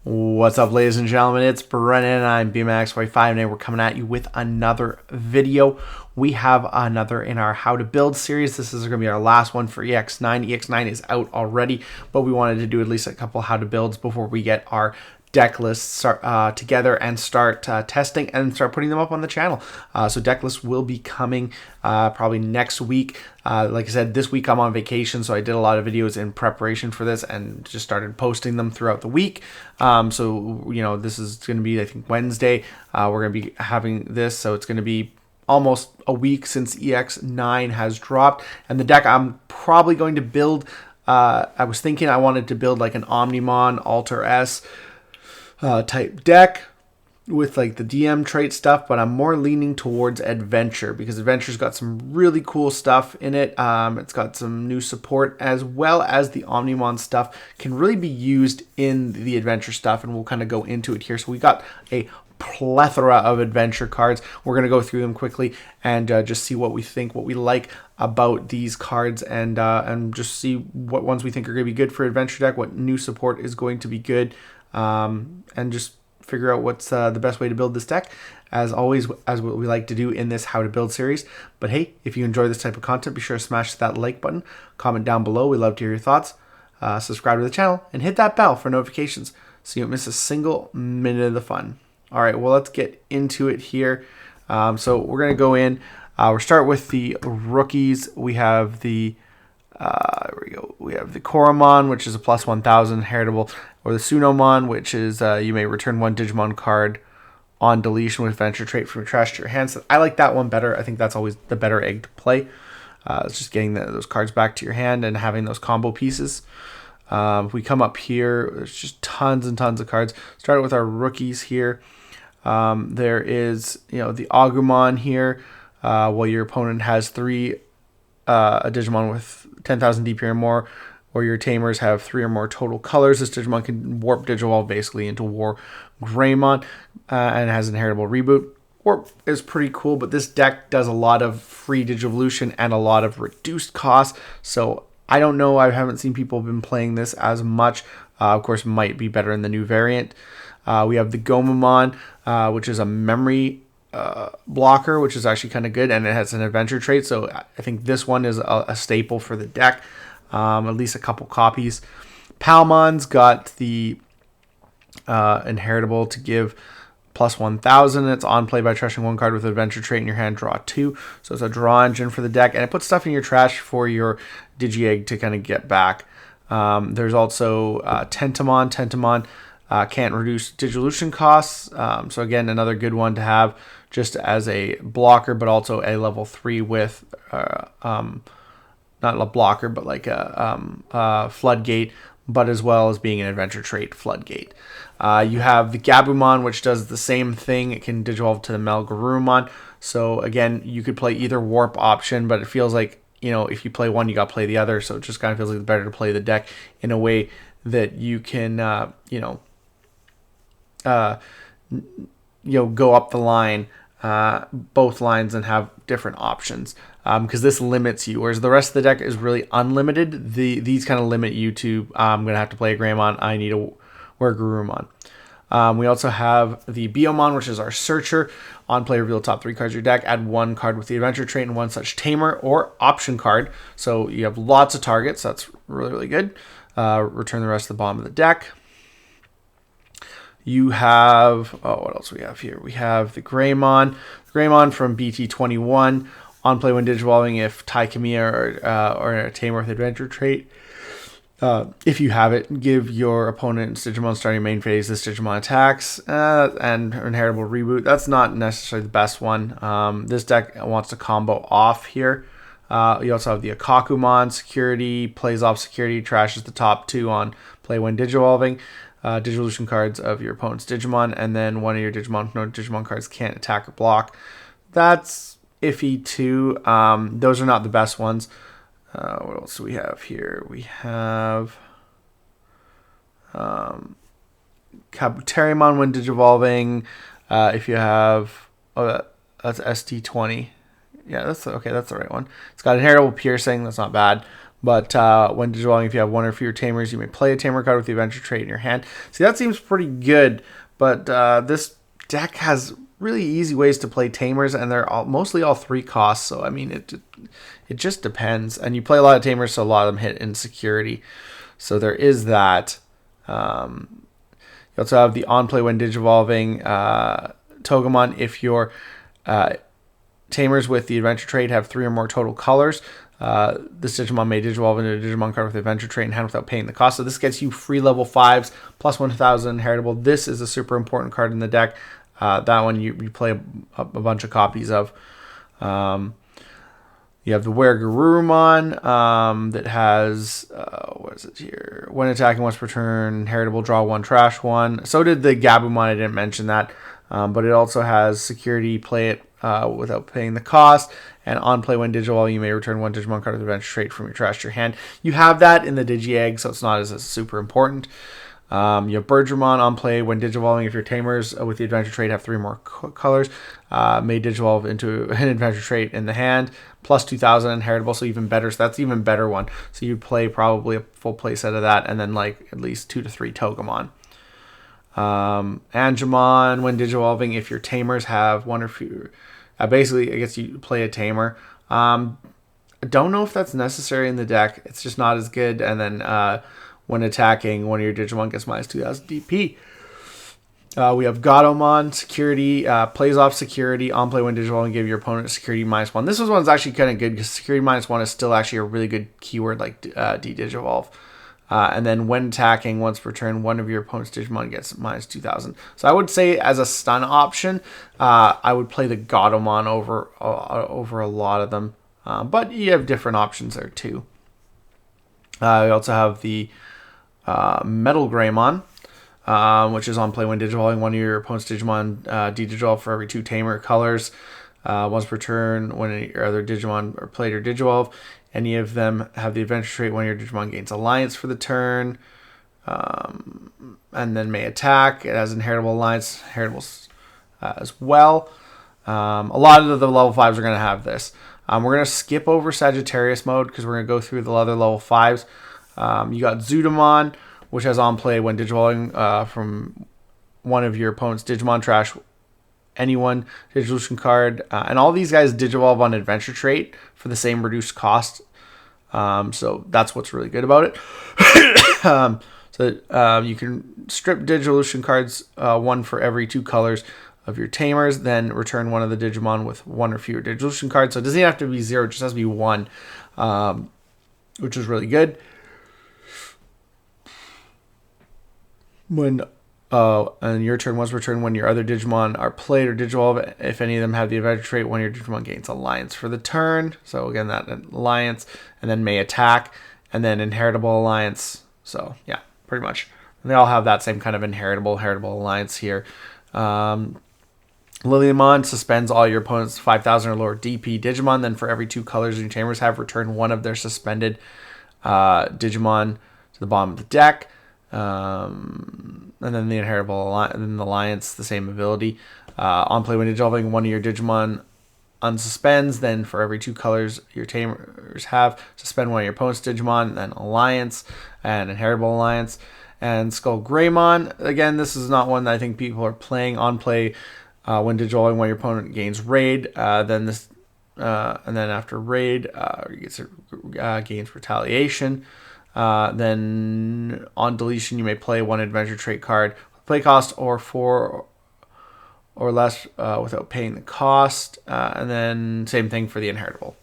What's up, ladies and gentlemen? It's Brennan. I'm BMX45, and we're coming at you with another video. We have another in our How to Build series. This is going to be our last one for EX9. EX9 is out already, but we wanted to do at least a couple How to Builds before we get our deck lists together and start testing and start putting them up on the channel. So deck lists will be coming probably next week. Like I said, this week I'm on vacation, so I did a lot of videos in preparation for this and just started posting them throughout the week. So, you know, this is going to be, I think, Wednesday. We're going to be having this, so it's going to be almost a week since EX9 has dropped. And the deck I'm probably going to build, I was thinking I wanted to build like an Omnimon Alter S type deck with like the DM trait stuff, but I'm more leaning towards Adventure because Adventure's got some really cool stuff in it. It's got some new support, as well as the Omnimon stuff can really be used in the Adventure stuff, and we'll kind of go into it here. So we got a plethora of Adventure cards. We're going to go through them quickly and just see what we think, what we like about these cards, and just see what ones we think are going to be good for Adventure deck, what new support is going to be good, and just figure out what's the best way to build this deck, as always, as what we like to do in this How to Build series. But hey, if you enjoy this type of content, be sure to smash that like button, comment down below. We love to hear your thoughts. Subscribe to the channel and hit that bell for notifications so you don't miss a single minute of the fun. All right, well, let's get into it here. So we're going to go in. We'll start with the rookies. We have the there we go. We have the Koromon, which is a plus 1000 heritable, or the Sunomon, which is you may return one Digimon card on deletion with Adventure trait from your trash to your hands. So I like that one better. I think that's always the better egg to play. It's just getting those cards back to your hand and having those combo pieces. If we come up here, there's just tons and tons of cards. Start with our rookies here. There is, the Agumon here. While your opponent has a Digimon with 10,000 DP or more, or your tamers have 3 or more total colors, this Digimon can warp Digivolve basically into War Greymon, and has an inheritable reboot. Warp is pretty cool, but this deck does a lot of free Digivolution and a lot of reduced cost, so I don't know. I haven't seen people have been playing this as much. Of course, might be better in the new variant. We have the Gomamon, which is a memory blocker, which is actually kind of good, and it has an Adventure trait, so I think this one is a staple for the deck. At least a couple copies. Palmon's got the inheritable to give plus 1000. It's on play by trashing one card with Adventure trait in your hand, draw 2. So it's a draw engine for the deck, and it puts stuff in your trash for your Digi-Egg to kind of get back. There's also Tentamon. Tentamon can't reduce Digivolution costs, so again, another good one to have just as a blocker, but also a level 3 with not a blocker, but like a floodgate, but as well as being an Adventure trait floodgate. You have the Gabumon, which does the same thing. It can Digivolve to the Melgarurumon. So again, you could play either warp option, but it feels like, if you play one, you got to play the other. So it just kind of feels like it's better to play the deck in a way that you can, go up the line, both lines, and have different options. Because this limits you, whereas the rest of the deck is really unlimited. These kind of limit you to, I'm going to have to play a Greymon, I need to wear Garurumon. We also have the Biomon, which is our Searcher. On play, reveal top 3 cards of your deck. Add 1 card with the Adventure trait and 1 such Tamer or Option card. So you have lots of targets. That's really, really good. Return the rest to the bottom of the deck. You have, what else we have here? We have the Greymon. Greymon from BT21. On play when Digivolving, if Tai Kamiya or a Tamer with Adventure trait. If you have it, give your opponent's Digimon starting main phase this Digimon attacks, and inheritable reboot. That's not necessarily the best one. This deck wants to combo off here. You also have the Akakumon security, plays off security, trashes the top 2 on play when Digivolving. Digivolution cards of your opponent's Digimon, and then one of your Digimon cards can't attack or block. That's iffy too. Those are not the best ones. What else do we have here? We have Kabuterimon when Digivolving. If you have, that's ST20. Yeah, that's okay. That's the right one. It's got inheritable piercing. That's not bad. But when digivolving, if you have one or fewer tamers, you may play a tamer card with the adventure trait in your hand. See, that seems pretty good, but this deck has really easy ways to play tamers, and they're mostly all 3 costs. So I mean, it just depends. And you play a lot of tamers, so a lot of them hit in security. So there is that. You also have the on play when digivolving Togemon. If your tamers with the adventure trait have 3 or more total colors, this Digimon may digivolve into a Digimon card with the adventure trait in hand without paying the cost. So this gets you free level 5s plus 1,000 inheritable. This is a super important card in the deck. That one you play a bunch of copies of. You have the Garurumon that has, what is it here? When attacking once per turn, heritable, draw 1, trash 1. So did the Gabumon, I didn't mention that. But it also has security, play it without paying the cost. And on play when digital, you may return 1 Digimon card with adventure trait from your trash to your hand. You have that in the Digi-Egg, so it's not as super important. You have Birdramon on play when digivolving. If your tamers with the adventure trait have 3 more colors, may digivolve into an adventure trait in the hand, plus 2,000 inheritable, so even better. So that's even better one. So you'd play probably a full play set of that, and then like at least 2 to 3 Togemon. Angemon when digivolving. If your tamers have 1 or fewer, basically I guess you play a tamer. I don't know if that's necessary in the deck. It's just not as good. And then when attacking, one of your Digimon gets minus 2,000 DP. We have Gatomon, security, plays off security, on play when digital, and give your opponent security minus 1. This one's actually kind of good because security minus 1 is still actually a really good keyword like de-digivolve. And then when attacking, once per turn, one of your opponent's Digimon gets minus 2,000. So I would say as a stun option, I would play the Gatomon over a lot of them. But you have different options there too. We also have the Metal Greymon, which is on play when digivolving. One of your opponent's Digimon de-digivolve for every 2 tamer colors. Once per turn, when your other Digimon are played or digivolve. Any of them have the adventure trait when your Digimon gains alliance for the turn. And then may attack. It has inheritable alliance, inheritables as well. A lot of the level 5s are going to have this. We're going to skip over Sagittarius mode because we're going to go through the other level 5s. You got Zudamon, which has on play when digivolving from one of your opponent's Digimon, trash anyone Digivolution card. And all these guys digivolve on adventure trait for the same reduced cost. So that's what's really good about it. You can strip Digivolution cards 1 for every 2 colors of your tamers, then return one of the Digimon with 1 or fewer Digivolution cards. So it doesn't have to be 0, it just has to be 1, which is really good. When on your turn, once per turn, when your other Digimon are played or digivolve, if any of them have the adventure trait, one of your Digimon gains alliance for the turn. So again, that alliance, and then may attack, and then inheritable alliance. So yeah, pretty much. And they all have that same kind of inheritable alliance here. Lilymon suspends all your opponent's 5,000 or lower DP Digimon. Then for every 2 colors in your tamers have, return one of their suspended Digimon to the bottom of the deck. And then the inheritable alliance, the same ability. On play when digivolving, one of your Digimon unsuspends. Then for every 2 colors your tamers have, suspend one of your opponent's Digimon. Then alliance and inheritable alliance. And Skull Greymon, again, this is not one that I think people are playing. On play when digivolving, when your opponent gains raid. Then this, and then after raid, gains retaliation. Then on deletion, you may play 1 adventure trait card with play cost or 4 or less without paying the cost. And then same thing for the inheritable.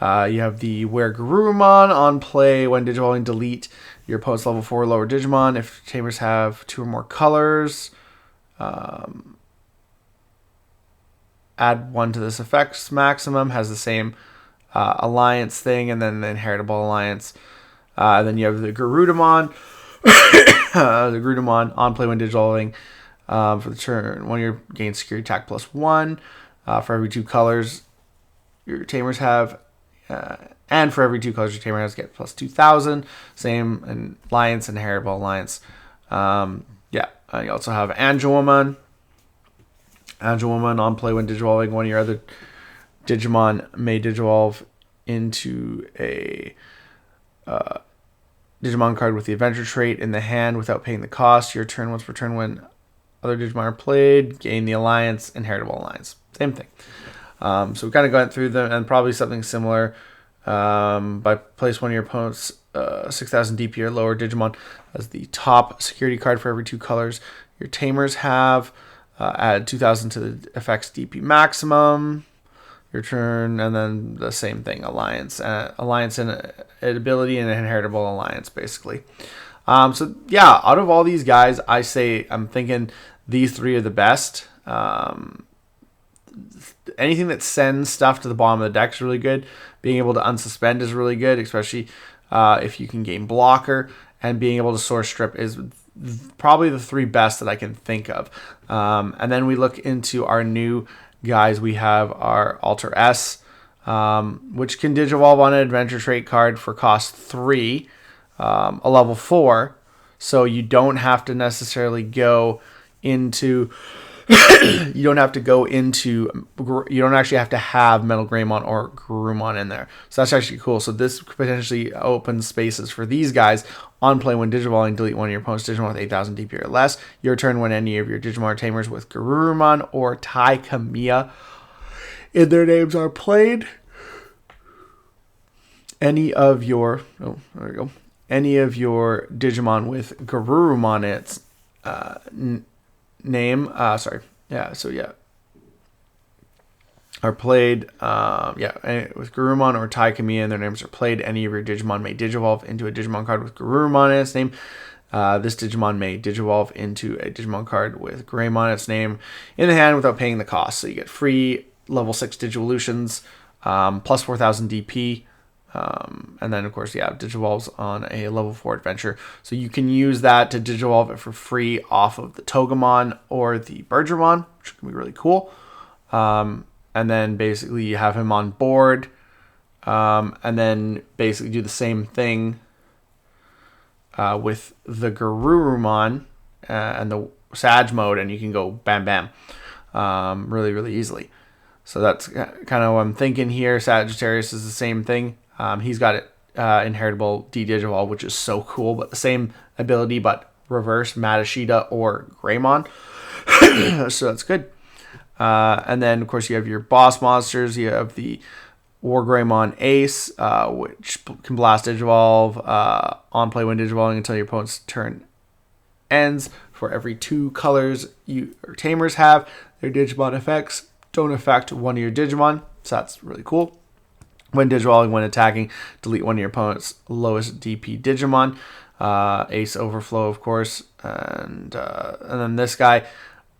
You have the Garurumon on play when digivolving, delete your opponent's level 4 or lower Digimon if tamers have 2 or more colors. Add 1 to this effect's maximum, has the same alliance thing, and then the inheritable alliance. Then you have the Garudamon. The Garudamon on play when digivolving for the turn. One of your gains security attack plus 1 for every 2 colors your tamers have. And for every 2 colors your tamer has, get plus 2,000. Same in alliance, inheritable alliance. You also have Angelwoman. Angelwoman on play when digivolving. One of your other Digimon may digivolve into a Digimon card with the adventure trait in the hand without paying the cost. Your turn once per turn when other Digimon are played. Gain the alliance, inheritable alliance. Same thing. So we kind of got through them, and probably something similar. By place one of your opponent's 6,000 DP or lower Digimon as the top security card for every 2 colors. Your tamers have add 2,000 to the effect's DP maximum. Your turn, and then the same thing, alliance and ability and inheritable alliance, basically. So yeah, out of all these guys, I'm thinking these 3 are the best. Anything that sends stuff to the bottom of the deck is really good. Being able to unsuspend is really good, especially if you can gain blocker, and being able to source strip is probably the 3 best that I can think of. And then we look into our new guys. We have our Alter S, which can digivolve on an adventure trait card for cost 3, a level 4. So you don't have to necessarily go into you don't actually have to have Metal Greymon or Garurumon in there. So that's actually cool. So this potentially opens spaces for these guys. On play, when digivolving, delete one of your opponent's Digimon with 8,000 DP or less. Your turn, when any of your Digimon or tamers with Garurumon or Tai Kamiya in their names are played. Any of your Digimon with Garurumon in its name, are played, with Garurumon or Tai Kamiya and their names are played. Any of your Digimon may digivolve into a Digimon card with Garurumon in its name. This Digimon may digivolve into a Digimon card with Greymon in its name in the hand without paying the cost. So you get free level 6 Digivolutions, plus 4,000 DP. And then, of course, digivolves on a level 4 adventure. So you can use that to digivolve it for free off of the Togemon or the Bergermon, which can be really cool. And then basically you have him on board. And then basically do the same thing with the Garurumon and the Sag mode, and you can go bam bam really, really easily. So that's kind of what I'm thinking here. Sagittarius is the same thing. He's got it inheritable D-Digivolve, which is so cool, but the same ability, but reverse Matashita or Greymon. So that's good. And then, of course, you have your boss monsters. You have the War Greymon Ace, which can blast Digivolve on play when Digivolving until your opponent's turn ends. For every 2 colors your tamers have, their Digimon effects don't affect one of your Digimon. So that's really cool. When digivolving, when attacking, delete one of your opponent's lowest DP Digimon. Ace Overflow, of course. And then this guy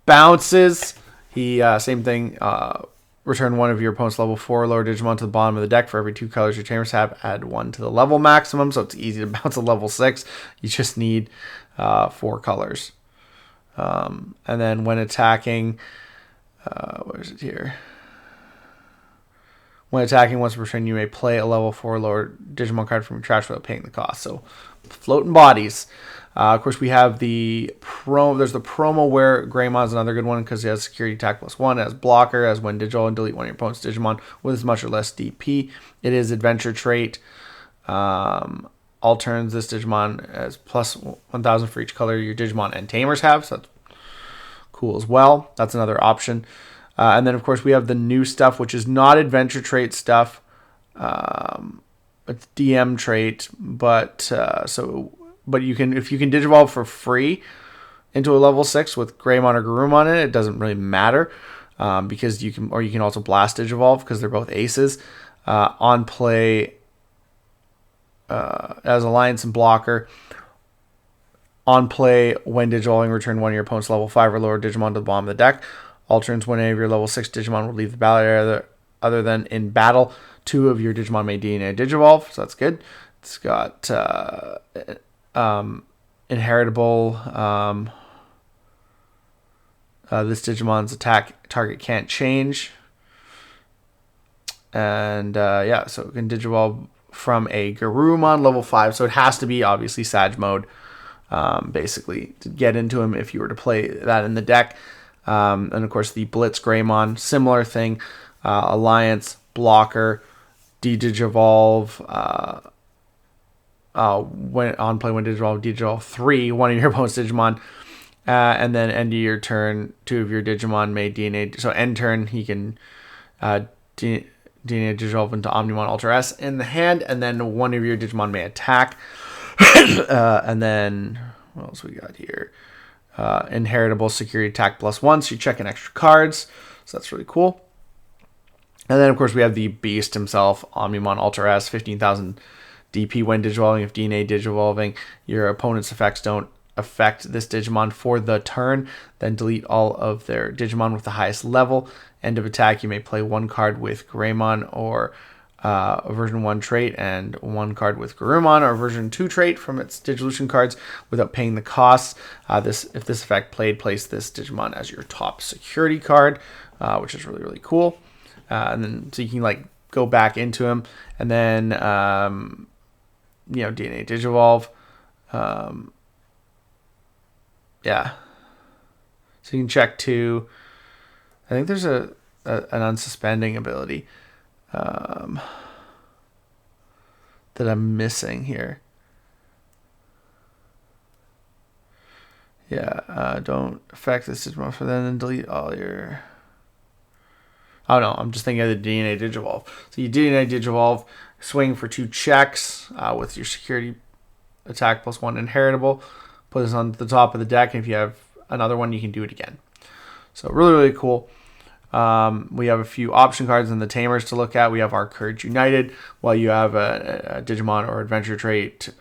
bounces. He, same thing, return one of your opponent's level 4 or lower Digimon to the bottom of the deck. For every 2 colors your tamers have, add 1 to the level maximum. So it's easy to bounce a level 6. You just need 4 colors. And then when attacking, where is it here? When attacking once per turn, you may play a level 4 or lower Digimon card from your trash without paying the cost. So, floating bodies. Of course, we have the There's the promo where Greymon is another good one because it has security attack +1. It has blocker, as when digital and delete one of your opponent's Digimon with as much or less DP. It is adventure trait. All turns, this Digimon has plus 1,000 for each color your Digimon and tamers have. So that's cool as well. That's another option. And then, of course, we have the new stuff, which is not adventure trait stuff. It's DM trait, but you can, if you can digivolve for free into a level 6 with Greymon or Garurumon in it, it doesn't really matter because you can also blast digivolve because they're both aces. On play as alliance and blocker. On play, when digivolving, return one of your opponent's level 5 or lower Digimon to the bottom of the deck. All turns, when any of your level 6 Digimon will leave the battle area other than in battle, 2 of your Digimon may DNA Digivolve, so that's good. It's got inheritable. This Digimon's attack target can't change. And so it can Digivolve from a Garurumon level 5, so it has to be obviously Sag mode, basically, to get into him if you were to play that in the deck. And of course the Blitz Greymon, similar thing, alliance, blocker, de-digivolve when on play when digivolve 3, one of your opponent's Digimon, and then end of your turn, 2 of your Digimon may DNA. So end turn, he can DNA digivolve into Omnimon Ultra S in the hand, and then one of your Digimon may attack. And then what else we got here? Inheritable security attack +1, so you check in extra cards, so that's really cool. And then of course we have the beast himself, Omnimon Ultra S, 15,000 DP when digivolving. If DNA digivolving, your opponent's effects don't affect this Digimon for the turn, then delete all of their Digimon with the highest level. End of attack, you may play 1 card with Greymon or a version 1 trait and 1 card with Garurumon or version 2 trait from its Digivolution cards without paying the costs. If this effect played, place this Digimon as your top security card, which is really, really cool. And then so you can like go back into him, and then DNA Digivolve. Yeah. So you can check too. I think there's an unsuspending ability that I'm missing here. Yeah, don't affect this Digimon for then and delete all your... Oh no, I'm just thinking of the DNA Digivolve. So you DNA Digivolve, swing for 2 checks with your security attack +1 inheritable. Put this on the top of the deck, and if you have another one, you can do it again. So really, really cool. We have a few option cards in the Tamers to look at. We have our Courage United. While you have a Digimon or Adventure trait,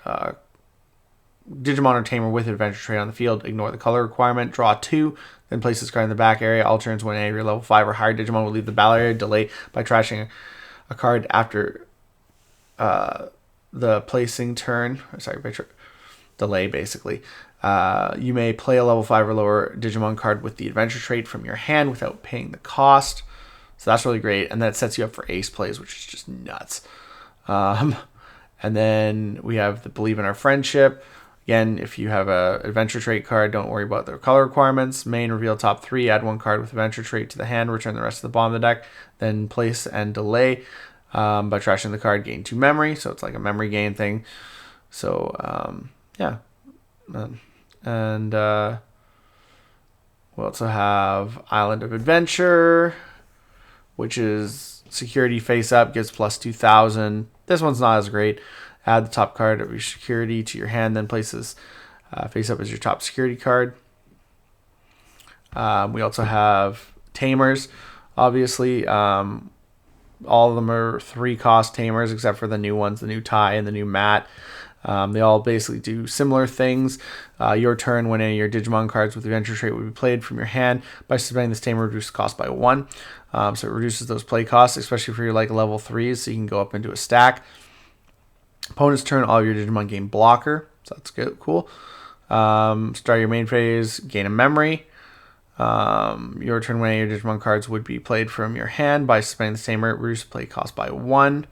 Digimon or Tamer with Adventure trait on the field, ignore the color requirement, draw 2, then place this card in the back area. All turns when any of your level 5 or higher Digimon will leave the battle area. Delay by trashing a card after the placing turn. Sorry, delay basically. You may play a level 5 or lower Digimon card with the Adventure trait from your hand without paying the cost. So that's really great. And that sets you up for ace plays, which is just nuts. And then we have the Believe in Our Friendship. Again, if you have a Adventure trait card, don't worry about their color requirements. Main, reveal top 3, add 1 card with Adventure trait to the hand, return the rest of the bottom of the deck, then place and delay. By trashing the card, gain 2 memory. So it's like a memory gain thing. So, yeah. And we also have Island of Adventure, which is security face up, gives +2,000. This one's not as great. Add the top card of your security to your hand, then places face up as your top security card. We also have Tamers, obviously. All of them are 3-cost Tamers, except for the new ones, the new Tai and the new Matt. They all basically do similar things. Your turn, when any of your Digimon cards with Adventure trait would be played from your hand. By suspending this Tamer, reduce the cost by 1. So it reduces those play costs, especially for your like level 3s, so you can go up into a stack. Opponent's turn, all of your Digimon gain blocker, so that's good, cool. Start your main phase, gain a memory. Your turn, when any of your Digimon cards would be played from your hand. By suspending the Tamer, reduce play cost by 1.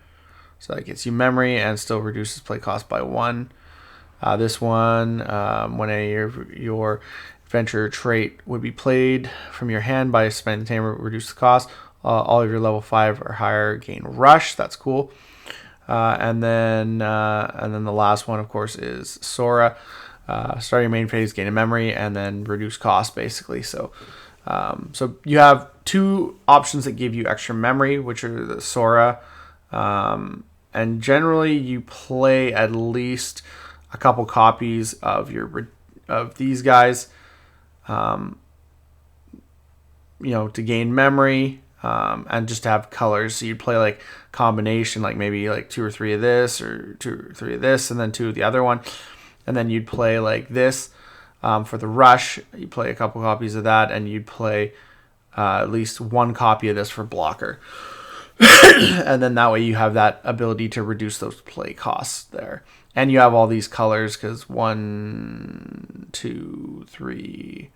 So that gets you memory and still reduces play cost by 1. This one, when any of your Adventure trait would be played from your hand. By suspending the Tamer, reduce the cost. All of your level 5 or higher gain Rush. That's cool. And then the last one, of course, is Sora. Start your main phase, gain a memory, and then reduce cost, basically. So you have 2 options that give you extra memory, which are the Sora. And generally, you play at least a couple copies of these guys, to gain memory. And just to have colors. So you'd play like combination, like maybe like 2 or 3 of this, or 2 or 3 of this, and then 2 of the other one. And then you'd play like this for the Rush. You'd play a couple copies of that, and you'd play at least 1 copy of this for blocker. And then that way you have that ability to reduce those play costs there. And you have all these colors because 1, 2, 3,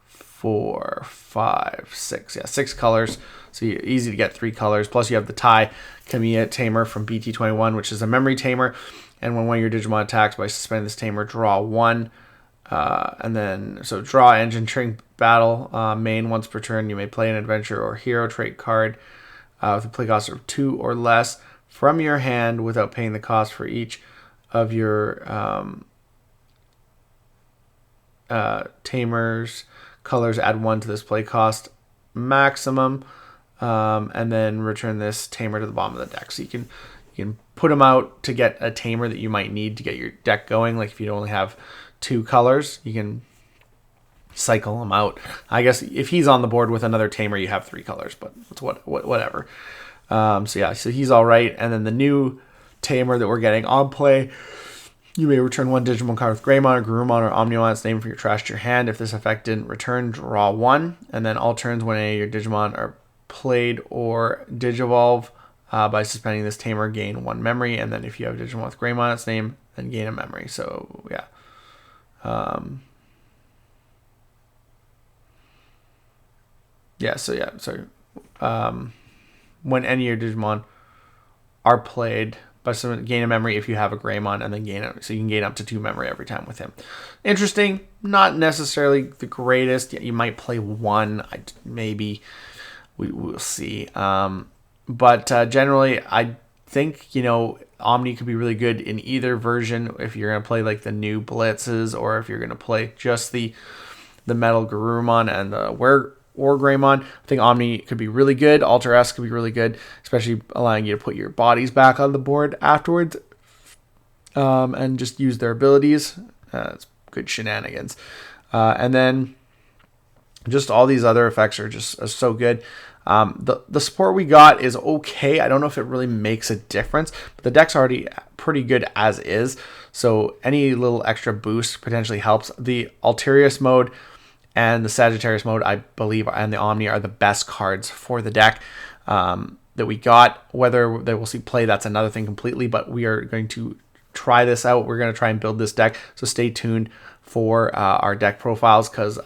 4, 5, 6. Yeah, 6 colors. So easy to get 3 colors. Plus you have the Tai Kamiya Tamer from BT21, which is a memory Tamer. And when one of your Digimon attacks by suspending this Tamer, draw 1. And then, so draw engine train battle. Main, once per turn, you may play an Adventure or Hero trait card with a play cost of 2 or less. from your hand without paying the cost for each of your tamers colors. Add 1 to this play cost maximum, and then return this tamer to the bottom of the deck. So you can put them out to get a tamer that you might need to get your deck going. Like if you only have 2 colors, you can cycle them out. I guess if he's on the board with another tamer, you have 3 colors, but it's whatever. So yeah, so he's all right. And then the new tamer that we're getting on play, you may return 1 Digimon card with Greymon or Garurumon or Omnimon its name from your trash to your hand. If this effect didn't return, draw 1. And then all turns when any of your Digimon are played or Digivolve, by suspending this tamer, gain 1 memory. And then if you have Digimon with Greymon its name, then gain a memory. So yeah. When any of your Digimon are played, by some gain a memory if you have a Greymon, and then so you can gain up to 2 memory every time with him. Interesting, not necessarily the greatest. You might play 1, maybe. We'll see. But generally, I think, Omni could be really good in either version if you're going to play like the new Blitzes, or if you're going to play just the Metal Garurumon and the or Greymon. I think Omni could be really good. Alter S could be really good, especially allowing you to put your bodies back on the board afterwards, and just use their abilities. It's good shenanigans. And then just all these other effects are just so good. The support we got is okay. I don't know if it really makes a difference, but the deck's already pretty good as is. So any little extra boost potentially helps. The Alterius mode and the Sagittarius mode, I believe, and the Omni are the best cards for the deck that we got. Whether they will see play, that's another thing completely, but we are going to try this out. We're going to try and build this deck, so stay tuned for our deck profiles, because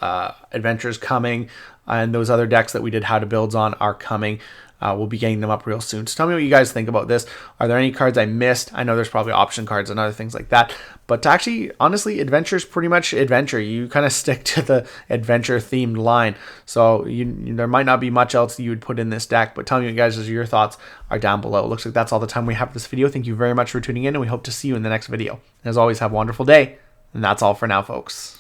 Adventure's coming, and those other decks that we did how to builds on are coming. We'll be getting them up real soon. So tell me what you guys think about this. Are there any cards I missed? I know there's probably option cards and other things like that, but actually, honestly, Adventure's pretty much Adventure. You kind of stick to the Adventure themed line, so there might not be much else you would put in this deck, but tell me what you guys, your thoughts are down below. It looks like that's all the time we have for this video. Thank you very much for tuning in, and we hope to see you in the next video. As always, have a wonderful day, and that's all for now, folks.